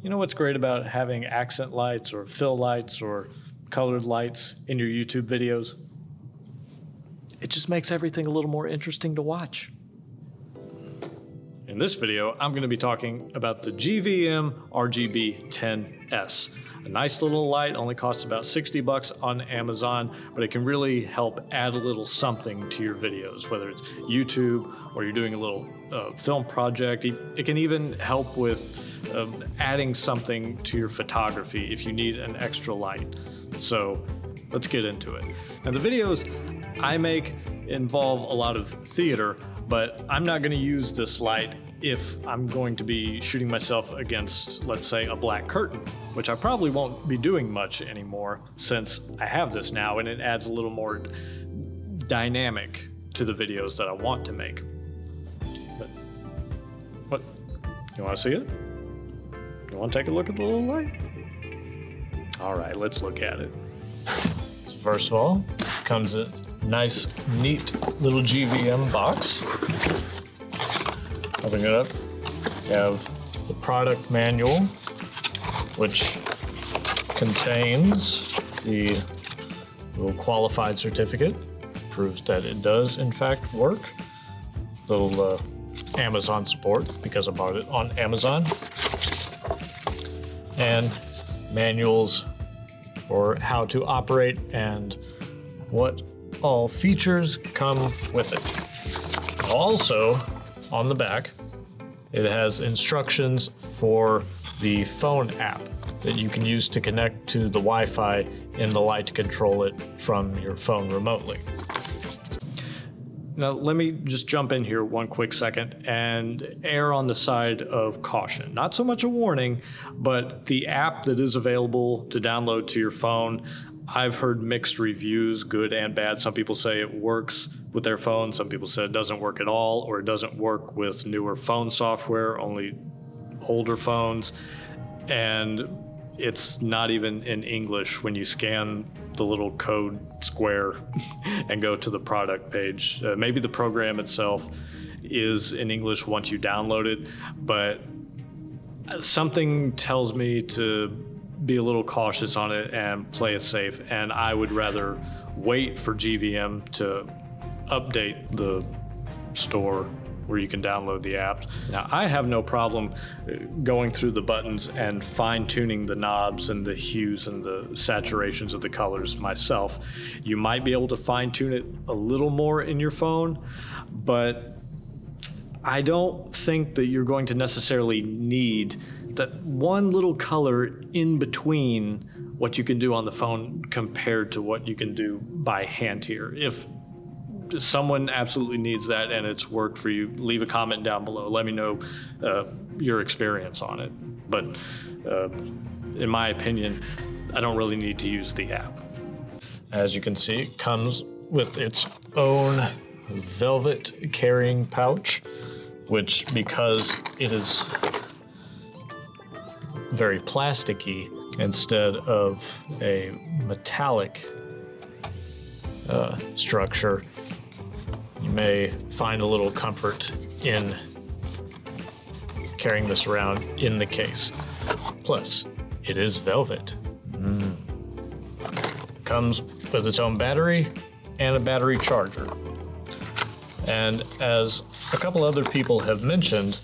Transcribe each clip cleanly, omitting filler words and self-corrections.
You know what's great about having accent lights or fill lights or colored lights in your YouTube videos? It just makes everything a little more interesting to watch. In this video, I'm going to be talking about the GVM RGB-10S. A nice little light, only costs about 60 bucks on Amazon, but it can really help add a little something to your videos, whether it's YouTube or you're doing a little film project. It can even help with adding something to your photography if you need an extra light. So let's get into it. Now, the videos I make involve a lot of theater, but I'm not going to use this light if I'm going to be shooting myself against, let's say, a black curtain, which I probably won't be doing much anymore since I have this now, and it adds a little more dynamic to the videos that I want to make. But what? You want to see it? You want to take a look at the little light? All right, let's look at it. First of all, comes a nice, neat little GVM box. Opening it up, you have the product manual, which contains the little qualified certificate. Proves that it does, in fact, work. Little Amazon support, because I bought it on Amazon. And manuals for how to operate and what all features come with it. Also, on the back, it has instructions for the phone app that you can use to connect to the Wi-Fi in the light to control it from your phone remotely. Now, let me just jump in here one quick second and err on the side of caution. Not so much a warning, but the app that is available to download to your phone, I've heard mixed reviews, good and bad. Some people say it works with their phone. Some people say it doesn't work at all, or it doesn't work with newer phone software, only older phones. And it's not even in English when you scan the little code square and go to the product page. Maybe the program itself is in English once you download it, but something tells me to be a little cautious on it and play it safe. And I would rather wait for GVM to update the store where you can download the app. Now, I have no problem going through the buttons and fine-tuning the knobs and the hues and the saturations of the colors myself. You might be able to fine-tune it a little more in your phone, but I don't think that you're going to necessarily need that one little color in between what you can do on the phone compared to what you can do by hand here. If someone absolutely needs that and it's worked for you, leave a comment down below. Let me know your experience on it. But in my opinion, I don't really need to use the app. As you can see, it comes with its own velvet carrying pouch, which, because it is very plasticky instead of a metallic structure, you may find a little comfort in carrying this around in the case. Plus, it is velvet. Comes with its own battery and a battery charger. And as a couple other people have mentioned,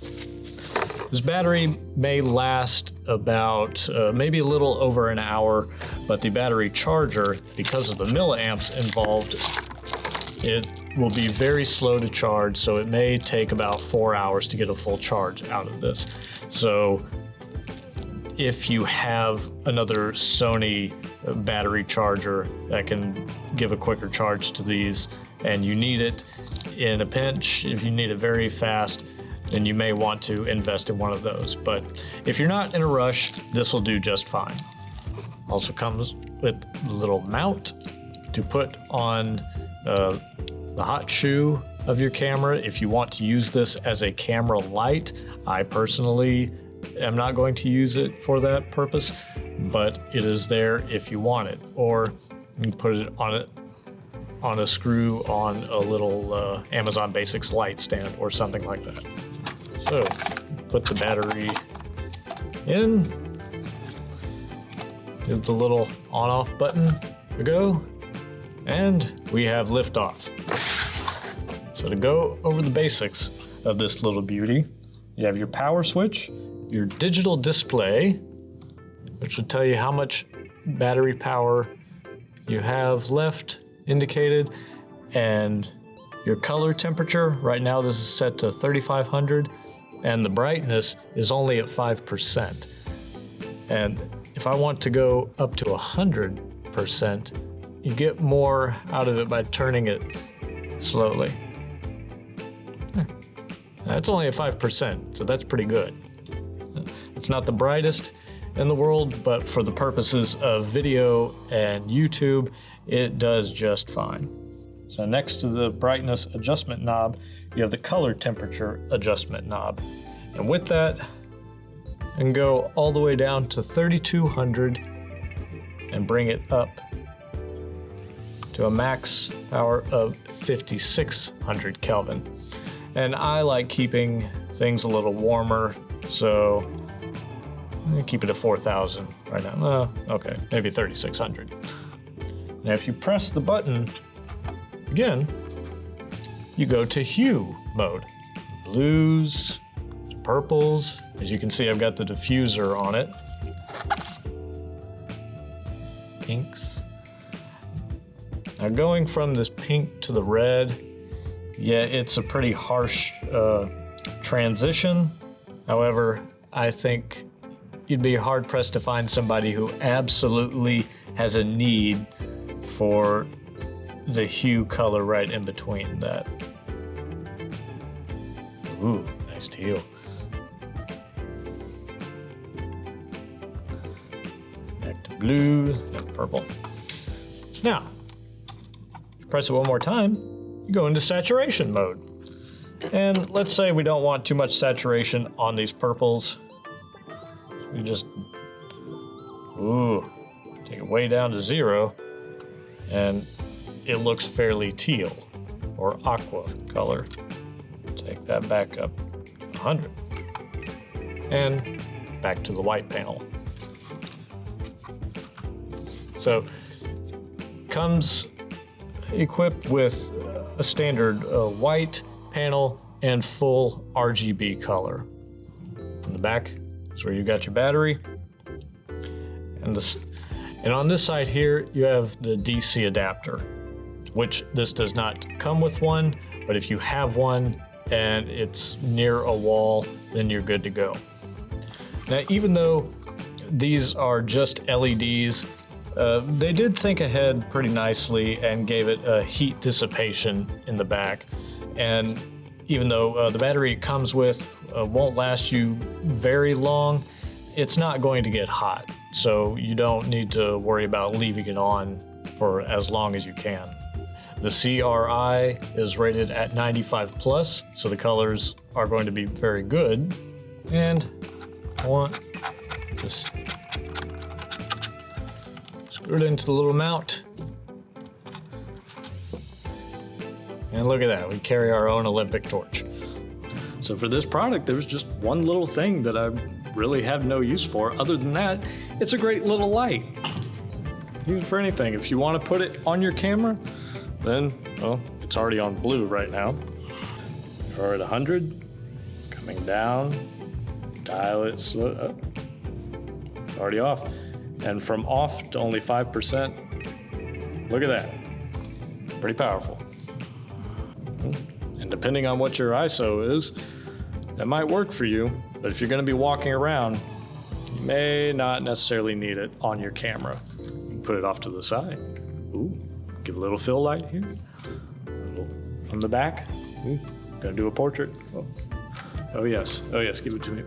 this battery may last about maybe a little over an hour, but the battery charger, because of the milliamps involved, it will be very slow to charge, so it may take about 4 hours to get a full charge out of this. So if you have another Sony battery charger that can give a quicker charge to these, and you need it in a pinch, if you need it very fast, then you may want to invest in one of those. But if you're not in a rush, this will do just fine. Also comes with a little mount to put on the hot shoe of your camera if you want to use this as a camera light. I personally am not going to use it for that purpose, but it is there if you want it. Or you can put it on a screw on a little Amazon Basics light stand or something like that. So put the battery in, Give the little on-off button a go, and we have liftoff. So to go over the basics of this little beauty, you have your power switch, your digital display, which will tell you how much battery power you have left indicated, and your color temperature. Right now this is set to 3500, and the brightness is only at 5%. And if I want to go up to 100%, you get more out of it by turning it slowly. That's only at 5%, so that's pretty good. It's not the brightest in the world, but for the purposes of video and YouTube, it does just fine. So next to the brightness adjustment knob, you have the color temperature adjustment knob. And with that, you can go all the way down to 3200 and bring it up to a max power of 5600 Kelvin. And I like keeping things a little warmer, so I'm gonna keep it at 4000 right now. Okay, maybe 3600. Now if you press the button again, you go to hue mode. Blues, purples. As you can see, I've got the diffuser on it. Pinks. Now going from this pink to the red, yeah, it's a pretty harsh transition. However, I think you'd be hard pressed to find somebody who absolutely has a need for the hue color right in between that. Ooh, nice teal. Back to blue, and purple. Now, if you press it one more time, you go into saturation mode. And let's say we don't want too much saturation on these purples. We just, take it way down to 0, and it looks fairly teal or aqua color. Take that back up to 100 and back to the white panel. So comes equipped with a standard white panel and full RGB color. In the back is where you got your battery, and on this side here you have the DC adapter, which this does not come with one, but if you have one and it's near a wall, then you're good to go. Now, even though these are just LEDs, they did think ahead pretty nicely and gave it a heat dissipation in the back. And even though the battery it comes with won't last you very long, it's not going to get hot. So you don't need to worry about leaving it on for as long as you can. The CRI is rated at 95 plus, so the colors are going to be very good. And I want just screw it into the little mount. And look at that, we carry our own Olympic torch. So for this product, there's just one little thing that I really have no use for. Other than that, it's a great little light. Use it for anything. If you want to put it on your camera, then, well, it's already on blue right now. We're at 100, coming down, dial it slow up, it's already off. And from off to only 5%, look at that, pretty powerful. And depending on what your ISO is, that might work for you, but if you're gonna be walking around, you may not necessarily need it on your camera. You can put it off to the side. Ooh. Give a little fill light here, a little from the back. Ooh, gonna do a portrait. Oh yes, give it to me.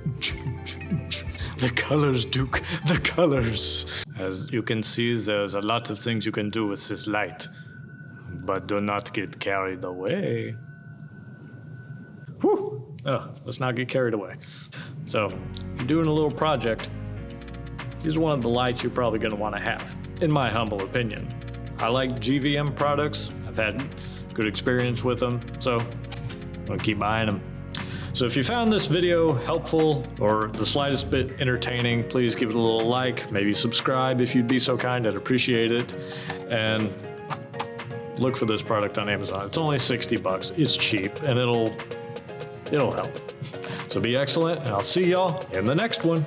The colors, Duke, the colors. As you can see, there's a lot of things you can do with this light, but do not get carried away. Whew, let's not get carried away. So, if you're doing a little project, these are one of the lights you're probably gonna wanna have, in my humble opinion. I like GVM products. I've had good experience with them, so I'm gonna keep buying them. So if you found this video helpful or the slightest bit entertaining, please give it a little like, maybe subscribe if you'd be so kind, I'd appreciate it. And look for this product on Amazon. It's only 60 bucks. It's cheap and it'll help. So be excellent, and I'll see y'all in the next one.